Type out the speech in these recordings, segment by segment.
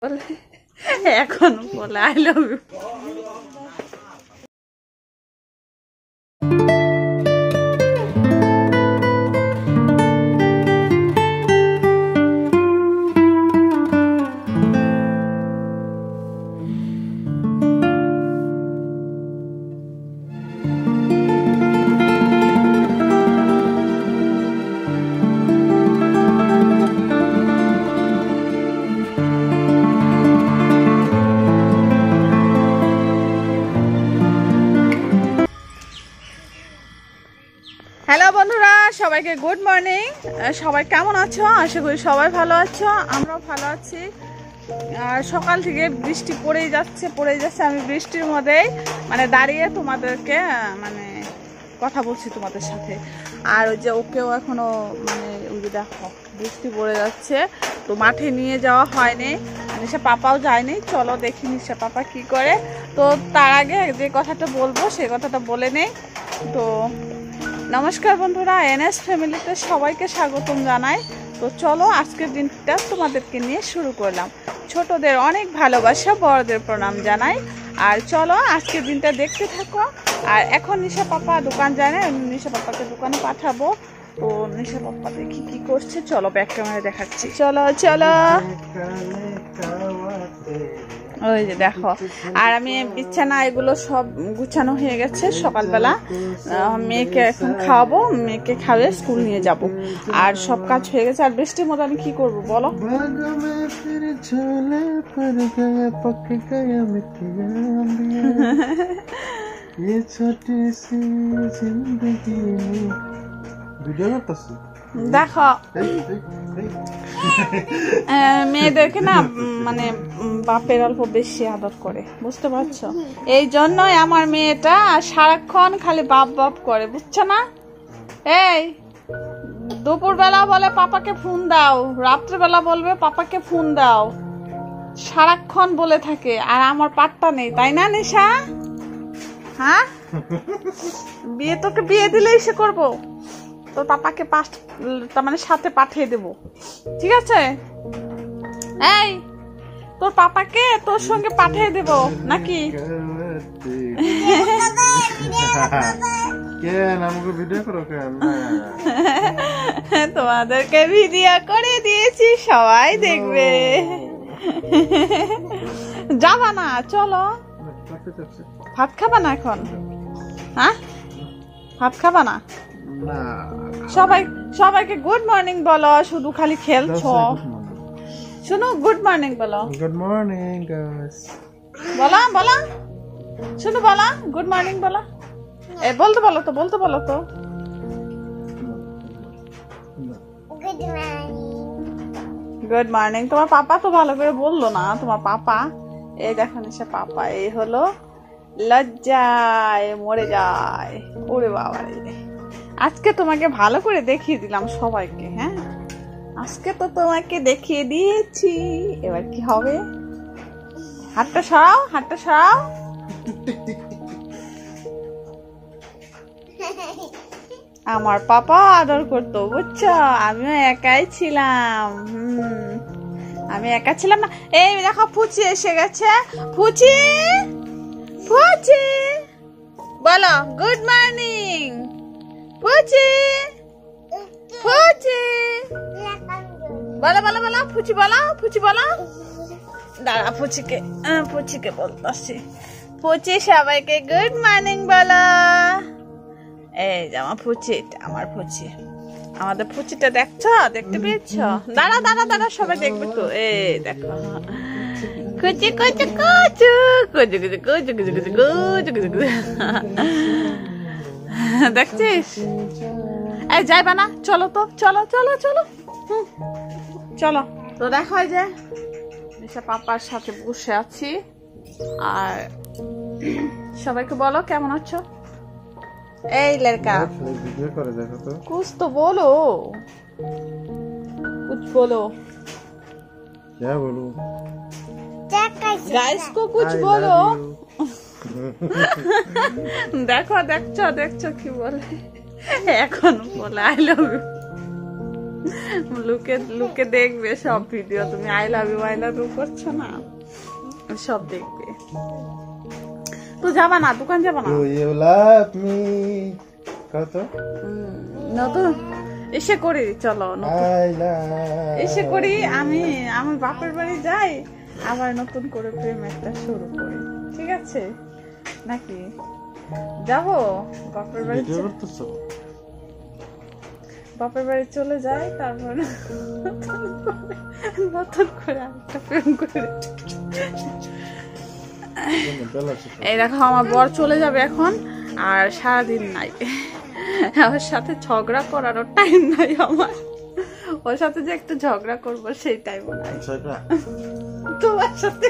এখন বলে I love you. Hello বন্ধুরা, সবাইকে গুড মর্নিং। সবাই কেমন আছো? আশা করি সবাই ভালো আছো, আমরাও ভালো আছি। আর সকাল থেকে বৃষ্টি পড়েই যাচ্ছে। আমি বৃষ্টির মধ্যেই দাঁড়িয়ে তোমাদেরকে কথা বলছি তোমাদের সাথে। আর ওই যে ওকেও এখনো ওই যে দেখো বৃষ্টি পড়ে যাচ্ছে, তো মাঠে নিয়ে যাওয়া হয়নি, নিশা পাপাও যায়নি। চলো দেখি নিশা পাপা কি করে। তো তার আগে যে কথাটা বলবো সেই কথাটা বলে নেই। তো নমস্কার বন্ধুরা, এনএস ফ্যামিলিতে সবাইকে স্বাগতম জানাই। তো চলো আজকের দিনটা তোমাদেরকে নিয়ে শুরু করলাম। ছোটদের অনেক ভালোবাসা, বড়দের প্রণাম জানাই। আর চলো আজকের দিনটা দেখতে থাকো। আর এখন নিশা পাপা দোকান যায় না, নিশা পাপাকে দোকানে পাঠাবো। তো নিশা পাপা দেখি কি করছে, চলো ব্যাক ক্যামেরা দেখাচ্ছি। চলো চলো, ওই যে দেখো। আর আমি বিছানা এগুলো সব গুছানো হয়ে গেছে সকালবেলা। মেয়েকে এখন খাওয়াবো, মেয়েকে খাওয়াই স্কুল নিয়ে যাব। আর সব কাজ হয়ে গেছে। আর বৃষ্টির মধ্যে আমি কি করবো বলো? দেখো মেয়েদেরকে না বাপের অল্প বেশি আদর করে, বুঝতে পারছো? এই জন্যই আমার মেয়েটা সারাক্ষণ খালি বাপ বাপ করে, বুঝছো না? এই দুপুর বেলা বলে পাপাকে ফোন দাও, রাত্রেবেলা বলবে পাপাকে ফোন দাও, সারাক্ষণ বলে থাকে। আর আমার পাট্টা নেই, তাই না নিশা? হ্যাঁ, তোকে বিয়ে দিলেই সে করবো, তো পাপাকে সাথে পাঠিয়ে দেব, ঠিক আছে? এই তোর পাপাকে তোর সঙ্গে পাঠিয়ে দেব নাকি? তোমাদেরকে ভিডিও করে দিয়েছি, সবাই দেখবে। যাবা না? চলো। ভাত খাবা না এখন? হ্যাঁ, ভাত খাবা না? সবাইকে গুড মর্নিং বলো, শুধু খালি খেলছো। শুনো, গুড মর্নিং বলো। গুড মর্নিং গাইস বলো বলো, শুনো বলো, গুড মর্নিং বলো। বলতে বলো তো গুড মর্নিং। তোমার পাপা তো ভালো করে বললো না। তোমার পাপা, এই দেখো নিশা পাপা, এই হলো লজ্জায় মরে যায়। ওরে বাবা রে, আজকে তোমাকে ভালো করে দেখিয়ে দিলাম সবাইকে। হ্যাঁ, আজকে তো তোমাকে দেখিয়ে দিয়েছি, এবার কি হবে? হাতটা সরাও, হাতটা সরাও। আমার পাপা আদর করতো, বুঝছো? আমিও একাই ছিলাম। আমি একা ছিলাম না। এই দেখো ফুচি এসে গেছে। ফুচি ফুচি বলো গুড মর্নিং। ফুচি ফুচি বলো বলো বলো, ফুচি বলো, ফুচি বলো। দাঁড়া, ফুচিকে বলতেছি। ফুচি সবাইকে গুড মর্নিং বলো। এই যে আমার ফুচি, আমার ফুচি, আমাদের ফুচিটা দেখছো, দেখতে পেয়েছ? দাঁড়া দাঁড়া দাঁড়া, সবাই দেখবে তো। এই দেখো কুচি কুচি কুচু কুচু কুচু কুচু কুচু কুচু কুচু কুচু কুচু, দেখছিস? এই যাইবা না? চলো তো, চলো চলো চলো চলো। তো দেখো যে নিশা পাপার সাথে বসে আছি। আর সবাইকে বলো কেমন আছো। এই লড়কা ভিডিও করে দেখো তো, कुछ तो बोलो, कुछ बोलो। क्या बोलूं? गाइस को कुछ बोलो। দেখো দেখছো কি বলে, এখন বলে আই লাভ ইউ। লুকে লুকে দেখবে সব ভিডিও। তুমি আই লাভ ইউ করছো না, সব দেখবে। তো যাবা না, দোকান যাবা না? Do you love me? কত? নতুন এসে করি, চলো I love এসে করি। আমি বাপের বাড়ি যাই, আবার নতুন করে প্রেম একটা শুরু করি, ঠিক আছে নাকি? যাবো বাপের বাড়ি, ভিডিও করতেছো? বাপের বাড়ি চলে যাই, তারপর নতুন করে আরেকটা প্রেম করে। এই দেখো আমার বর চলে যাবে এখন, আর সারাদিন নাই, ওর সাথে ঝগড়া করারও টাইম নাই আমার। ওর সাথে যে একটু ঝগড়া করবো সেই টাইম নাই। তোমার সাথে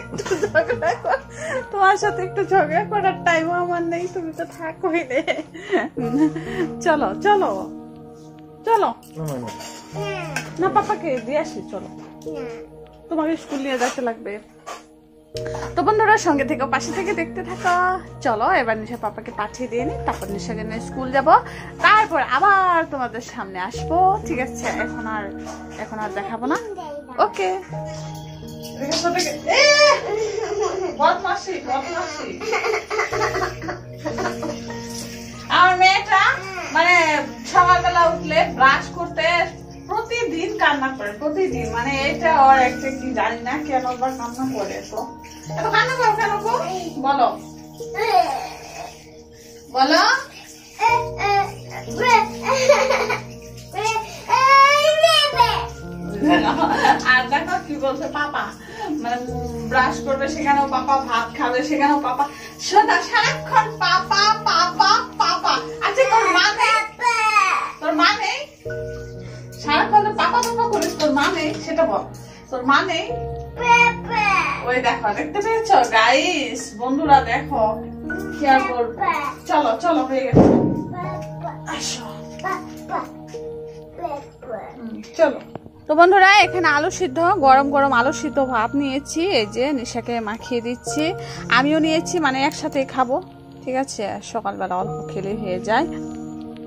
একটু ঝগড়া করার টাইম আমার নেই, তুমি তো থাকোই রে। চলো চলো চলো না, পাপাকে দিয়ে আসি, চলো তোমাকে স্কুল নিয়ে যেতে লাগবে। তো বন্ধুরা সঙ্গে থেকে পাশে থেকে দেখতে থাকো। চলো এবার নিশা পাপাকে পাঠিয়ে দিয়ে নি, তারপর নিশাকে নিয়ে স্কুল যাব, তারপর আবার তোমাদের সামনে আসবো, ঠিক আছে? এখন আর দেখাবো না, ওকে? আমার মেয়েটা মানে সকালবেলা উঠলে ব্রাশ করতে প্রতিদিন কান্না করে, প্রতিদিন। মানে এটা ওর একটা কি জানি না কেন বা কান্না করে। তো এত কান্না করো কেন গো? বলো বলো। আর দেখো কি বলছে পাপা, মানে ব্রাশ করবে সেখানেও পাপা, ভাত খাবে সেখানেও পাপা, সদা সারাক্ষণ পাপা পাপা পাপা। আচ্ছা তোর মা নেই? তোর মা নেই? সারাক্ষণ পাপা পাপা করিস, তোর মা নেই সেটা বল। তোর মা নেই? ওই দেখো, দেখতে পেয়েছো গাইস বন্ধুরা, দেখো খেয়াল করবে। চলো চলো হয়ে গেছে, আসো চলো। তো বন্ধুরা এখানে আলু সিদ্ধ, গরম গরম আলু সিদ্ধ ভাত নিয়েছি, এই যে নিশাকে মাখিয়ে দিচ্ছি, আমিও নিয়েছি, মানে একসাথে খাবো, ঠিক আছে? সকালবেলা অল্প খেলে হয়ে যায়।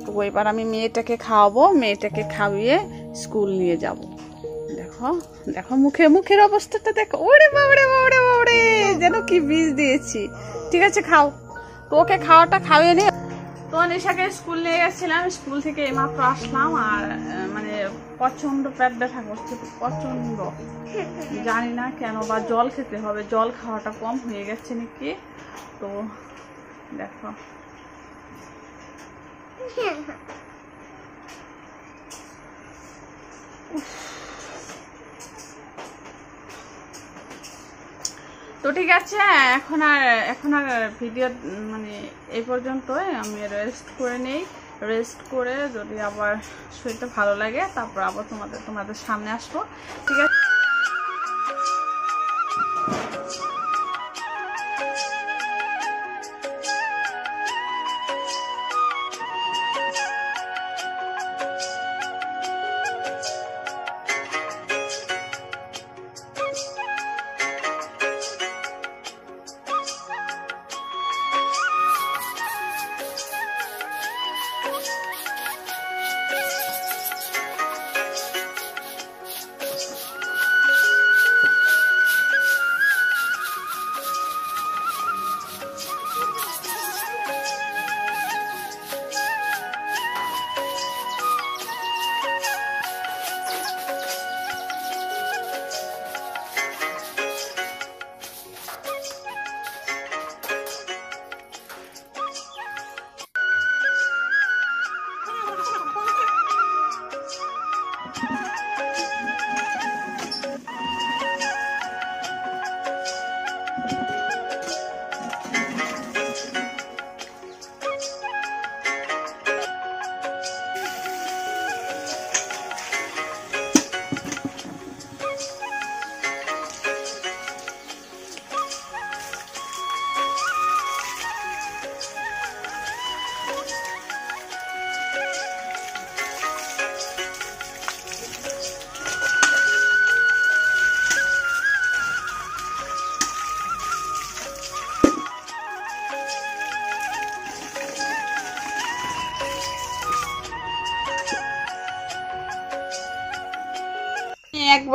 তো এবার আমি মেয়েটাকে খাওয়াবো, মেয়েটাকে খাইয়ে স্কুল নিয়ে যাব। দেখো দেখো মুখের অবস্থাটা দেখো, ওরে বাবারে বাবারে বাবারে, যেন কি বীজ দিয়েছি। ঠিক আছে খাও, তো ওকে খাওয়াটা খাইয়ে নি। তো নিশাকে স্কুল নিয়ে গেছিলাম, স্কুল থেকে এইমাত্র আসলাম, আর মানে প্রচন্ড পেট ব্যথা করছে, প্রচন্ড, জানি না কেন, বা জল খেতে হবে, জল খাওয়াটা কম হয়ে গেছে নাকি। তো দেখো তো ঠিক আছে, এখন আর ভিডিও মানে এই পর্যন্তই। আমি রেস্ট করে নেই, রেস্ট করে যদি আবার শরীরটা ভালো লাগে তারপর আবার তোমাদের সামনে আসবো, ঠিক আছে?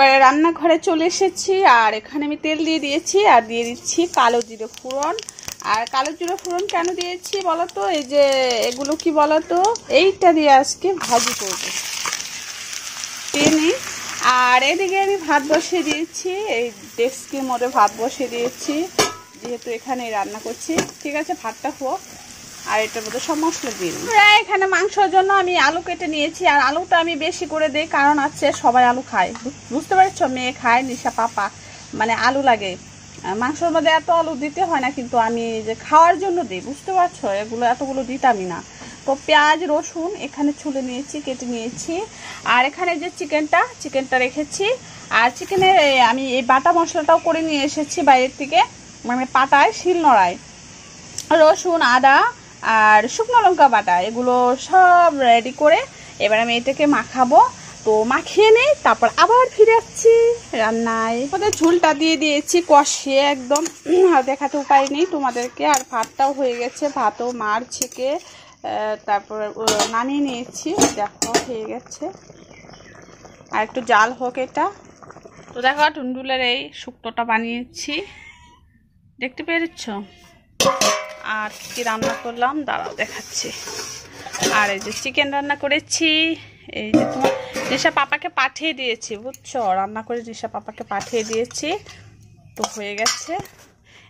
একবারে রান্নাঘরে চলে এসেছি। আর এখানে আমি তেল দিয়ে দিয়েছি আর দিয়ে দিচ্ছি কালো জিরে ফোড়ন। আর কালো জিরে ফোড়ন কেন দিয়েছি বলো তো, এই যে এগুলো কি বলো তো, এইটা দিয়ে আজকে ভাজি করবো তেনে। আর এদিকে আমি ভাত বসিয়ে দিয়েছি, এই ডেস্কের মধ্যে ভাত বসিয়ে দিয়েছি, যেহেতু এখানে রান্না করছি। ঠিক আছে, ভাতটা হোক আর এটার মধ্যে সব মশলা দিই। এখানে মাংসের জন্য আমি আলু কেটে নিয়েছি। আর আলুটা আমি বেশি করে দিই, কারণ আছে সবাই আলু খায়, বুঝতে পারছো, মেয়ে খায়, নিশা পাপা, মানে আলু লাগে মাংসের মধ্যে। এত আলু দিতে হয় না, কিন্তু আমি যে খাওয়ার জন্য দিই, বুঝতে পারছো, এগুলো এতগুলো দিতামই না। তো পেঁয়াজ রসুন এখানে ছুলে নিয়েছি, কেটে নিয়েছি। আর এখানে যে চিকেনটা রেখেছি। আর চিকেনের আমি এই বাটা মশলাটাও করে নিয়ে এসেছি বাইরের থেকে, মানে পাটায় শিলনোড়ায়, রসুন আদা আর শুকনো লঙ্কা বাটা, এগুলো সব রেডি করে এবার আমি এটাকে মাখাবো। তো মাখিয়ে নেই, তারপর আবার ফিরে আসছি রান্নায়। ওদের ঝুলটা দিয়ে দিয়েছি কষিয়ে একদম, আর দেখাতে উপায় নেই তোমাদেরকে। আর ভাতটাও হয়ে গেছে, ভাতও মার ছেঁকে তারপর নামিয়ে নিয়েছি, দেখো হয়ে গেছে। আর একটু জাল হোক এটা। তো দেখো টুনটুলের এই শুক্তোটা বানিয়েছি, দেখতে পেরেছ। আর কি রান্না করলাম দাঁড়াও দেখাচ্ছি। আর এই যে চিকেন রান্না করেছি, এই যে তোমার নিশা পাপাকে পাঠিয়ে দিয়েছি, বুঝছো, রান্না করে নিশা পাপাকে পাঠিয়ে দিয়েছি। তো হয়ে গেছে,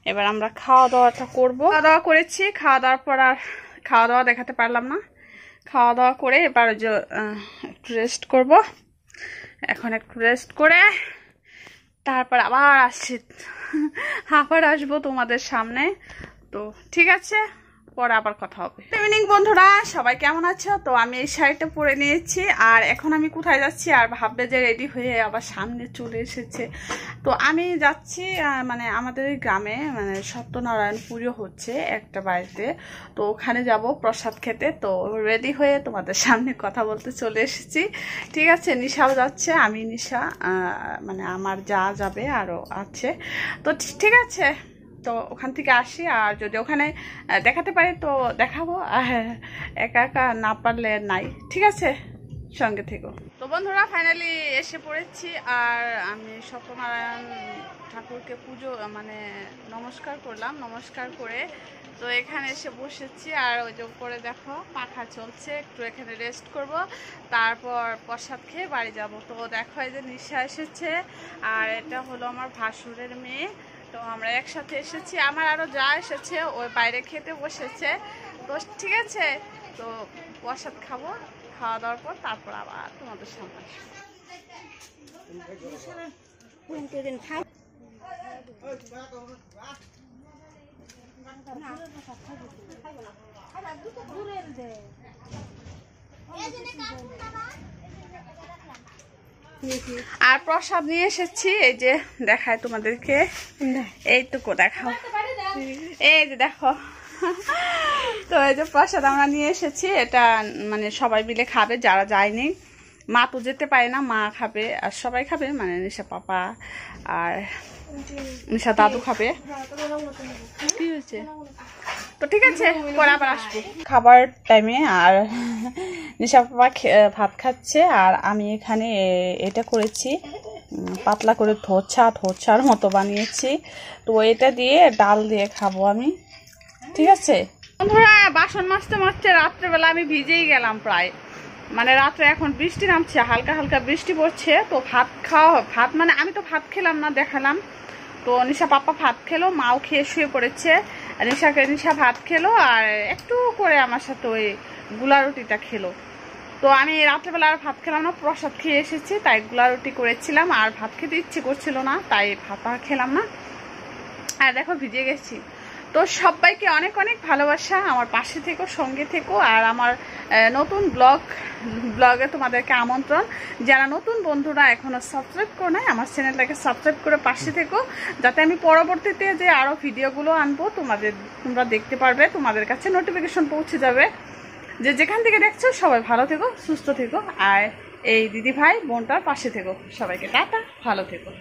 এবার আমরা খাওয়া দাওয়াটা করবো। খাওয়া দাওয়া করেছি, খাওয়া দাওয়ার পর আর খাওয়া দাওয়া দেখাতে পারলাম না। খাওয়া দাওয়া করে এবার যে একটু রেস্ট করব। এখন একটু রেস্ট করে তারপর আবার আসবো তোমাদের সামনে। তো ঠিক আছে, পরে আবার কথা হবে। গুড ইভিনিং বন্ধুরা, সবাই কেমন আছো? তো আমি এই শাড়িটা পরে নিয়েছি। আর এখন আমি কোথায় যাচ্ছি আর ভাববে যে রেডি হয়ে আবার সামনে চলে এসেছে। তো আমি যাচ্ছি মানে আমাদের গ্রামে মানে সত্যনারায়ণ পুজো হচ্ছে একটা বাড়িতে, তো ওখানে যাব প্রসাদ খেতে। তো রেডি হয়ে তোমাদের সামনে কথা বলতে চলে এসেছি। ঠিক আছে, নিশাও যাচ্ছে, আমি নিশা মানে আমার যা যাবে আরও আছে। তো ঠিক আছে, তো ওখান থেকে আসি। আর যদি ওখানে দেখাতে পারি তো দেখাবো, একা একা না পারলে নাই। ঠিক আছে, সঙ্গে থেকো। তো বন্ধুরা ফাইনালি এসে পড়েছি। আর আমি সত্যনারায়ণ ঠাকুরকে পুজো মানে নমস্কার করলাম, নমস্কার করে তো এখানে এসে বসেছি। আর ওই যে করে দেখো পাখা চলছে, একটু এখানে রেস্ট করব, তারপর প্রসাদ খেয়ে বাড়ি যাব। তো দেখো এই যে নিশা এসেছে, আর এটা হলো আমার ভাসুরের মেয়ে। তো আমরা একসাথে এসেছি, আমার আরও যা এসেছে ওই বাইরে খেতে বসেছে। তো ঠিক আছে, তো প্রসাদ খাবো, খাওয়া দাওয়ার পর তারপর আবার তোমাদের সামনে আসবো। আর প্রসাদ নিয়ে এসেছি, এই যে দেখায় তোমাদেরকে, এইটুকু দেখাও, এই যে দেখো। তো এই যে প্রসাদ আমরা নিয়ে এসেছি, এটা মানে সবাই মিলে খাবে, যারা যায়নি। মা তো যেতে পারে না, মা খাবে আর সবাই খাবে, মানে নিশা পাপা আর নিশা দাদু খাবে। কি হয়েছে? তো ঠিক আছে, পরে আবার আসবো খাবার টাইমে। আর নিশা পাপা ভাত খাচ্ছে, আর আমি এখানে এটা করেছি, পাতলা করে ধোসার মতো বানিয়েছি। তো এটা দিয়ে ডাল দিয়ে খাবো আমি। ঠিক আছে বন্ধুরা, বাসন মাজতে মাজতে রাত্রেবেলা আমি ভিজেই গেলাম প্রায়, মানে রাত্রে এখন বৃষ্টি নামছে, হালকা হালকা বৃষ্টি পড়ছে। তো ভাত মানে আমি তো ভাত খেলাম না, দেখালাম। তো নিশা পাপা ভাত খেলো, মাও খেয়ে শুয়ে পড়েছে। নিশা ভাত খেলো, আর একটু করে আমার সাথে ওই গুলা রুটিটা খেলো। তো আমি রাত্রেবেলা আর ভাত খেলাম না, প্রসাদ খেয়ে এসেছি, তাই গুলা রুটি করেছিলাম। আর ভাত খেতে ইচ্ছে করছিল না, তাই ভাত খেলাম না। আর দেখো ভিজে গেছি। তো সবাইকে অনেক অনেক ভালোবাসা, আমার পাশে থেকো, সঙ্গে থেকো। আর আমার নতুন ব্লগে তোমাদেরকে আমন্ত্রণ। যারা নতুন বন্ধুরা এখনো সাবস্ক্রাইব করে নাই, আমার চ্যানেলটাকে সাবস্ক্রাইব করে পাশে থেকো, যাতে আমি পরবর্তীতে যে আরও ভিডিওগুলো আনবো তোমরা দেখতে পারবে, তোমাদের কাছে নোটিফিকেশন পৌঁছে যাবে। যেখান থেকে দেখছো সবাই ভালো থেকো, সুস্থ থেকো। আর এই দিদি ভাই বোনটার পাশে থেকো। সবাইকে টাটা, ভালো থেকো।